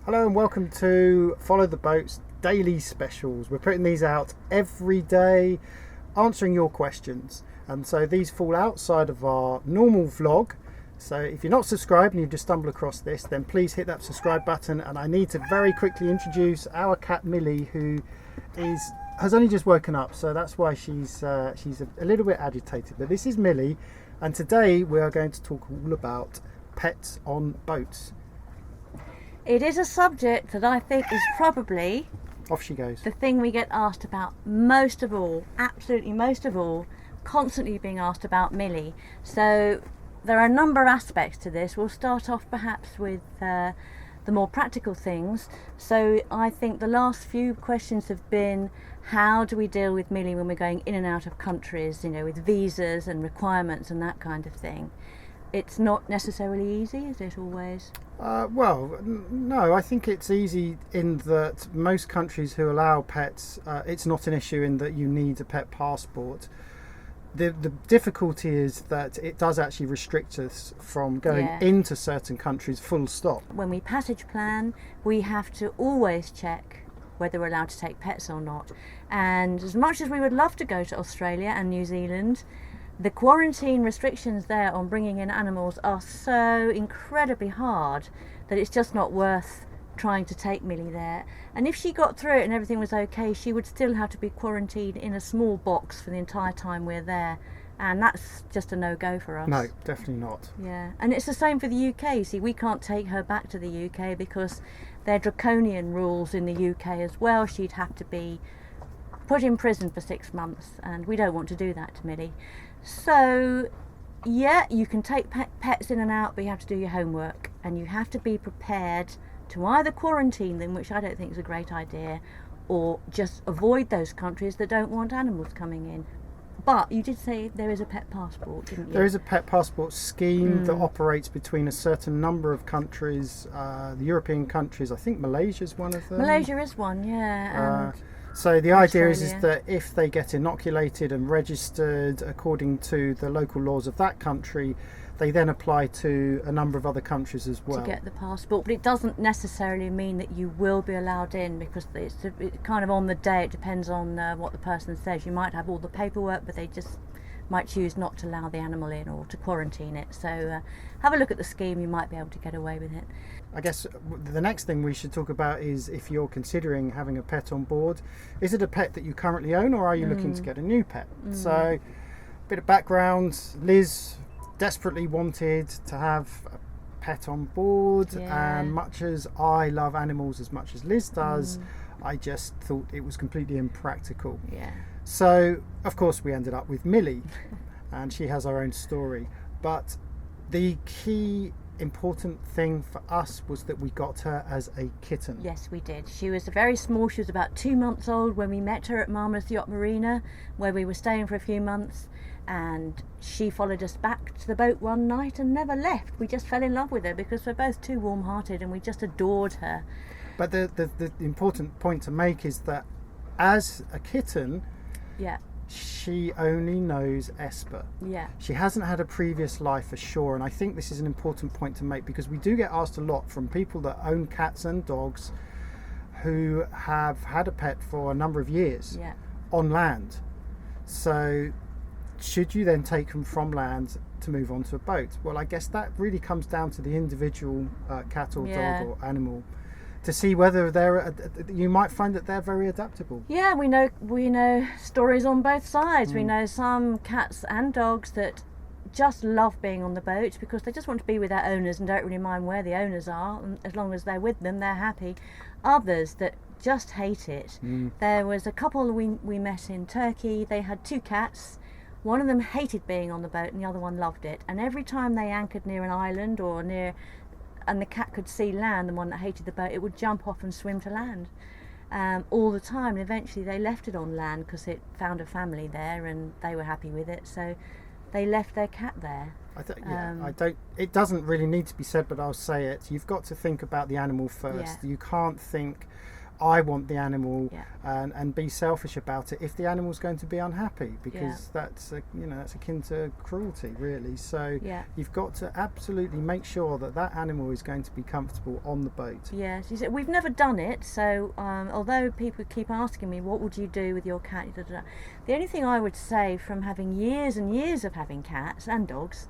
Hello and welcome to Follow the Boat's daily specials. We're putting these out every day, answering your questions. And so these fall outside of our normal vlog. So if you're not subscribed and you've just stumbled across this, then please hit that subscribe button. And I need to very quickly introduce our cat Millie, who has only just woken up. So that's why she's a little bit agitated. But this is Millie, and today we are going to talk all about pets on boats. It is a subject that I think is probably Off she goes. the thing we get asked about most of all, absolutely most of all, constantly being asked about Millie. So there are a number of aspects to this. We'll start off perhaps with the more practical things. So I think the last few questions have been, how do we deal with Millie when we're going in and out of countries, with visas and requirements and that kind of thing? It's not necessarily easy, is it always? No, I think it's easy in that most countries who allow pets, it's not an issue in that you need a pet passport. The difficulty is that it does actually restrict us from going into certain countries full stop. When we passage plan, we have to always check whether we're allowed to take pets or not. And as much as we would love to go to Australia and New Zealand, the quarantine restrictions there on bringing in animals are so incredibly hard that it's just not worth trying to take Millie there. And if she got through it and everything was okay, she would still have to be quarantined in a small box for the entire time we're there. And that's just a no-go for us. No, definitely not. Yeah, and it's the same for the UK. See, we can't take her back to the UK because they're draconian rules in the UK as well. She'd have to be put in prison for 6 months, and we don't want to do that to Millie. So, yeah, you can take pets in and out, but you have to do your homework, and you have to be prepared to either quarantine them, which I don't think is a great idea, or just avoid those countries that don't want animals coming in. But you did say there is a pet passport, didn't you? There is a pet passport scheme that operates between a certain number of countries, the European countries. I think Malaysia is one of them. Malaysia is one, yeah. And so the idea is Australia. that if they get inoculated and registered according to the local laws of that country, they then apply to a number of other countries as well. To get the passport, but it doesn't necessarily mean that you will be allowed in, because it's kind of on the day. It depends on what the person says. You might have all the paperwork, but they just might choose not to allow the animal in or to quarantine it. So have a look at the scheme. You might be able to get away with it. I guess the next thing we should talk about is if you're considering having a pet on board, is it a pet that you currently own, or are you looking to get a new pet? So a bit of background. Liz desperately wanted to have a pet on board, and much as I love animals as much as Liz does, I just thought it was completely impractical. So of course we ended up with Millie, and she has her own story. But the key important thing for us was that we got her as a kitten. Yes, we did. She was very small. She was about 2 months old when we met her at Marmouth Yacht Marina, where we were staying for a few months, and she followed us back to the boat one night and never left. We just fell in love with her because we're both too warm-hearted and we just adored her. But the important point to make is that as a kitten, she only knows Esper. She hasn't had a previous life ashore, and I think this is an important point to make, because we do get asked a lot from people that own cats and dogs who have had a pet for a number of years on land. So should you then take them from land to move on to a boat? Well, I guess that really comes down to the individual cat or dog or animal, to see whether you might find that they're very adaptable. Yeah, we know stories on both sides. We know some cats and dogs that just love being on the boat because they just want to be with their owners and don't really mind where the owners are, and as long as they're with them, they're happy. Others that just hate it. There was a couple we met in Turkey. They had 2 cats. One of them hated being on the boat and the other one loved it. And every time they anchored near an island and the cat could see land, the one that hated the boat, it would jump off and swim to land all the time. And eventually they left it on land because it found a family there and they were happy with it. So they left their cat there. It doesn't really need to be said, but I'll say it. You've got to think about the animal first. You can't think, I want the animal, and be selfish about it if the animal's going to be unhappy, because that's akin to cruelty, really. So you've got to absolutely make sure that animal is going to be comfortable on the boat. Yes, you said we've never done it, so although people keep asking me what would you do with your cat, the only thing I would say from having years and years of having cats and dogs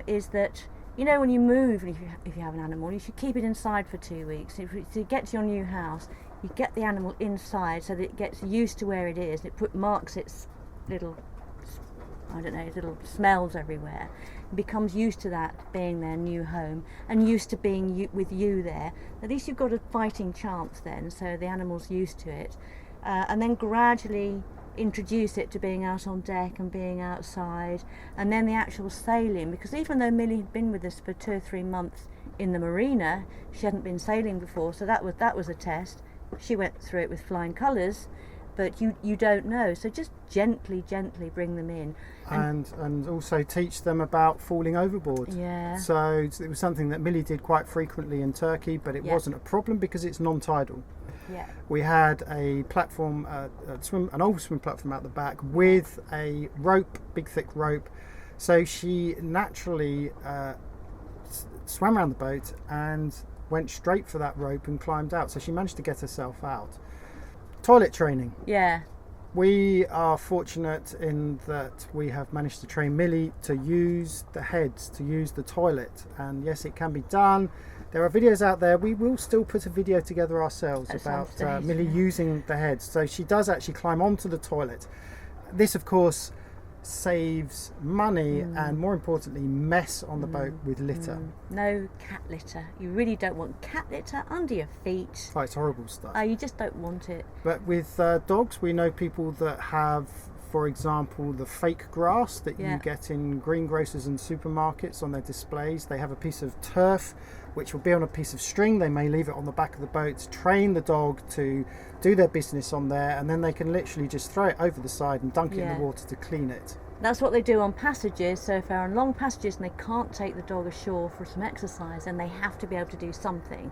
is that, you know, when you move, and if you have an animal, you should keep it inside for 2 weeks. If you get to your new house, you get the animal inside so that it gets used to where it is. And it marks its little smells everywhere. It becomes used to that being their new home and used to being with you there. At least you've got a fighting chance then, so the animal's used to it. And then gradually introduce it to being out on deck and being outside, and then the actual sailing, because even though Millie had been with us for 2 or 3 months in the marina, she hadn't been sailing before, so that was a test. She went through it with flying colours, but you don't know, so just gently bring them in, and also teach them about falling overboard. So it was something that Millie did quite frequently in Turkey, but it wasn't a problem because it's non-tidal. We had a platform, an old swim platform out the back with a rope, big thick rope. So she naturally swam around the boat and went straight for that rope and climbed out. So she managed to get herself out. Toilet training. We are fortunate in that we have managed to train Millie to use the heads, to use the toilet. And yes, it can be done. There are videos out there. We will still put a video together ourselves about Millie using the heads. So she does actually climb onto the toilet. This, of course, saves money and, more importantly, mess on the boat with litter. No cat litter. You really don't want cat litter under your feet. Oh, it's horrible stuff. You just don't want it. But with dogs, we know people that have, for example, the fake grass that you get in greengrocers and supermarkets on their displays. They have a piece of turf which will be on a piece of string. They may leave it on the back of the boat, train the dog to do their business on there, and then they can literally just throw it over the side and dunk it in the water to clean it. That's what they do on passages. So if they're on long passages and they can't take the dog ashore for some exercise, then they have to be able to do something.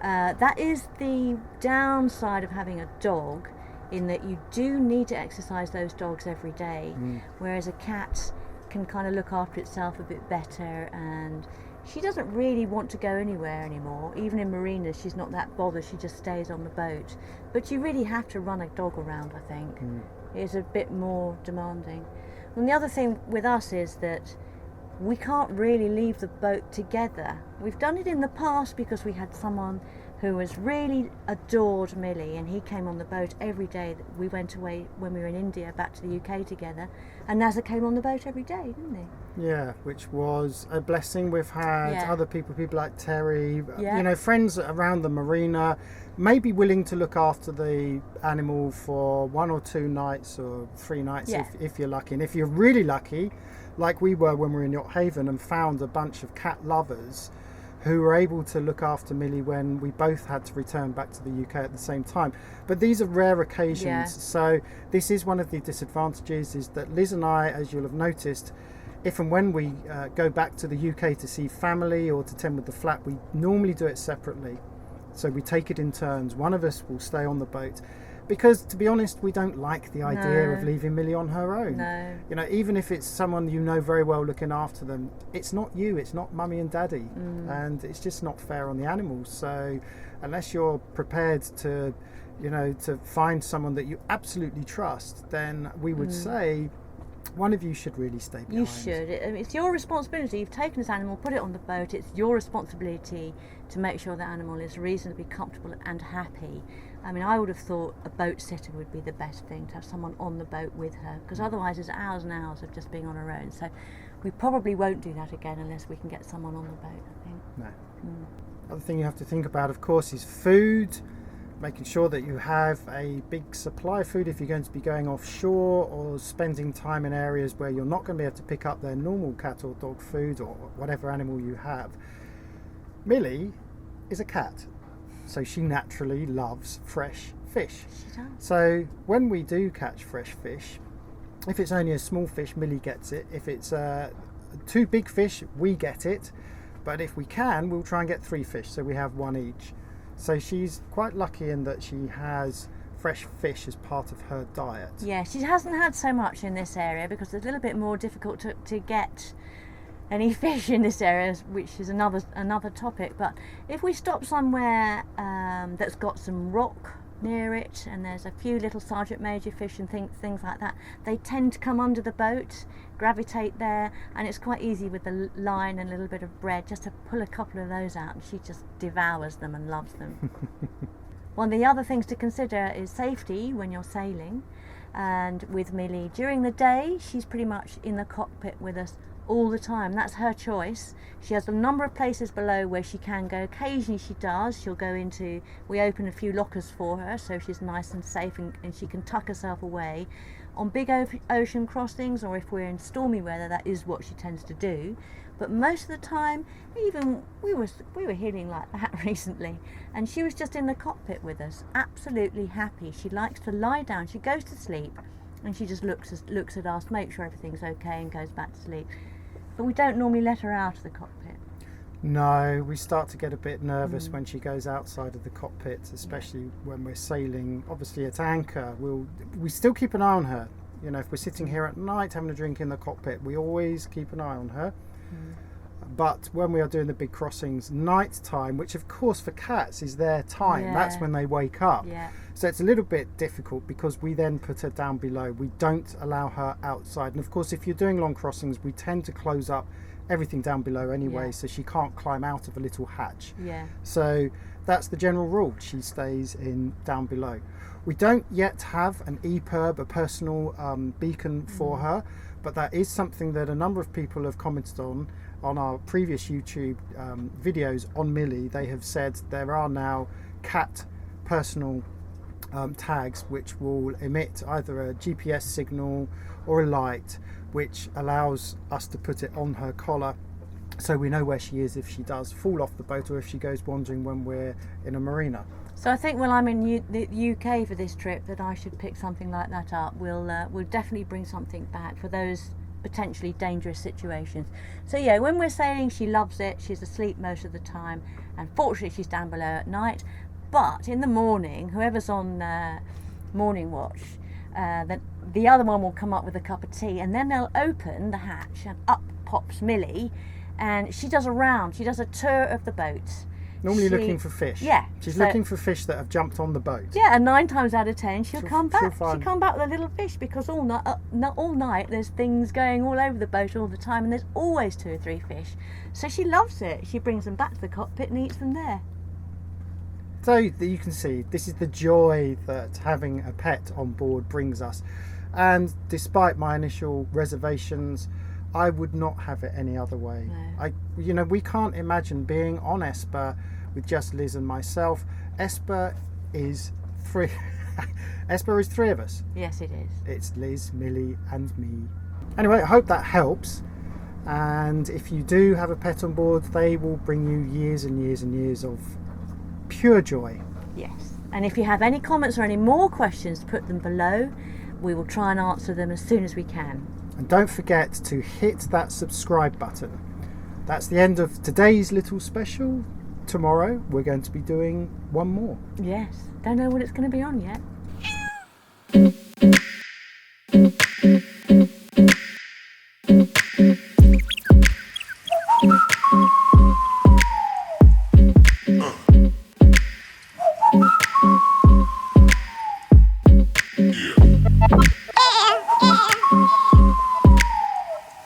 That is the downside of having a dog, in that you do need to exercise those dogs every day, whereas a cat can kind of look after itself a bit better, and she doesn't really want to go anywhere anymore. Even in marinas, she's not that bothered, she just stays on the boat. But you really have to run a dog around, I think. It's a bit more demanding. And the other thing with us is that we can't really leave the boat together. We've done it in the past because we had someone who was really adored Millie, and he came on the boat every day. We went away when we were in India back to the UK together, and Nazza came on the boat every day, didn't he? Yeah, which was a blessing. We've had other people like Terry, you know, friends around the marina, may be willing to look after the animal for 1 or 2 nights or 3 nights if you're lucky. And if you're really lucky, like we were when we were in Yacht Haven and found a bunch of cat lovers who were able to look after Millie when we both had to return back to the UK at the same time. But these are rare occasions, so this is one of the disadvantages, is that Liz and I, as you'll have noticed, if and when we go back to the UK to see family or to tend with the flat, we normally do it separately. So we take it in turns. One of us will stay on the boat, because, to be honest, we don't like the idea of leaving Millie on her own. You know, even if it's someone you know very well looking after them, it's not you, it's not mummy and daddy, and it's just not fair on the animals. So unless you're prepared to, you know, to find someone that you absolutely trust, then we would say one of you should really stay behind. You should. It's your responsibility. You've taken this animal, put it on the boat. It's your responsibility to make sure the animal is reasonably comfortable and happy. I mean, I would have thought a boat sitter would be the best thing, to have someone on the boat with her, because otherwise it's hours and hours of just being on her own. So we probably won't do that again unless we can get someone on the boat, I think. No. Other thing you have to think about, of course, is food. Making sure that you have a big supply of food if you're going to be going offshore or spending time in areas where you're not going to be able to pick up their normal cat or dog food or whatever animal you have. Millie is a cat, so she naturally loves fresh fish. She does. So when we do catch fresh fish, if it's only a small fish, Millie gets it. If it's 2 big fish, we get it. But if we can, we'll try and get 3 fish, so we have 1 each. So she's quite lucky in that she has fresh fish as part of her diet. Yeah, she hasn't had so much in this area because it's a little bit more difficult to get any fish in this area, which is another topic. But if we stop somewhere that's got some rock near it and there's a few little sergeant major fish and things like that, they tend to come under the boat, gravitate there, and it's quite easy with the line and a little bit of bread just to pull a couple of those out, and she just devours them and loves them. One of the other things to consider is safety when you're sailing, and with Millie during the day she's pretty much in the cockpit with us all the time. That's her choice. She has a number of places below where she can go. Occasionally she does. She'll go into, we open a few lockers for her so she's nice and safe and she can tuck herself away. On big ocean crossings, or if we're in stormy weather, that is what she tends to do. But most of the time, even we were healing like that recently, and she was just in the cockpit with us, absolutely happy. She likes to lie down. She goes to sleep and she just looks at us, makes sure everything's okay, and goes back to sleep. But we don't normally let her out of the cockpit. No, we start to get a bit nervous when she goes outside of the cockpit, especially when we're sailing, obviously at anchor. We still keep an eye on her. You know, if we're sitting here at night having a drink in the cockpit, we always keep an eye on her. But when we are doing the big crossings, night time, which of course for cats is their time, that's when they wake up. So it's a little bit difficult because we then put her down below. We don't allow her outside. And of course, if you're doing long crossings, we tend to close up everything down below anyway, so she can't climb out of a little hatch. So that's the general rule. She stays in down below. We don't yet have an EPIRB, a personal beacon for her, but that is something that a number of people have commented on our previous YouTube videos on Millie. They have said there are now cat personal tags which will emit either a GPS signal or a light, which allows us to put it on her collar so we know where she is if she does fall off the boat or if she goes wandering when we're in a marina. So I think when I'm in the UK for this trip that I should pick something like that up. We'll definitely bring something back for those potentially dangerous situations. So yeah, when we're sailing she loves it. She's asleep most of the time, and fortunately she's down below at night. But in the morning, whoever's on morning watch, the other one will come up with a cup of tea, and then they'll open the hatch and up pops Millie, and she does a round. She does a tour of the boat. Normally looking for fish. Yeah. She's looking for fish that have jumped on the boat. Yeah, and 9 times out of 10 she'll come back. She'll come back with a little fish because all night there's things going all over the boat all the time, and there's always 2 or 3 fish. So she loves it. She brings them back to the cockpit and eats them there. So you can see this is the joy that having a pet on board brings us. And despite my initial reservations, I would not have it any other way. No. We can't imagine being on Esper with just Liz and myself. Esper is 3. Esper is 3 of us. Yes, it is. It's Liz, Millie, and me. Anyway, I hope that helps. And if you do have a pet on board, they will bring you years and years and years of pure joy. Yes. And if you have any comments or any more questions, put them below. We will try and answer them as soon as we can. And don't forget to hit that subscribe button. That's the end of today's little special. Tomorrow we're going to be doing one more. Yes. Don't know what it's going to be on yet.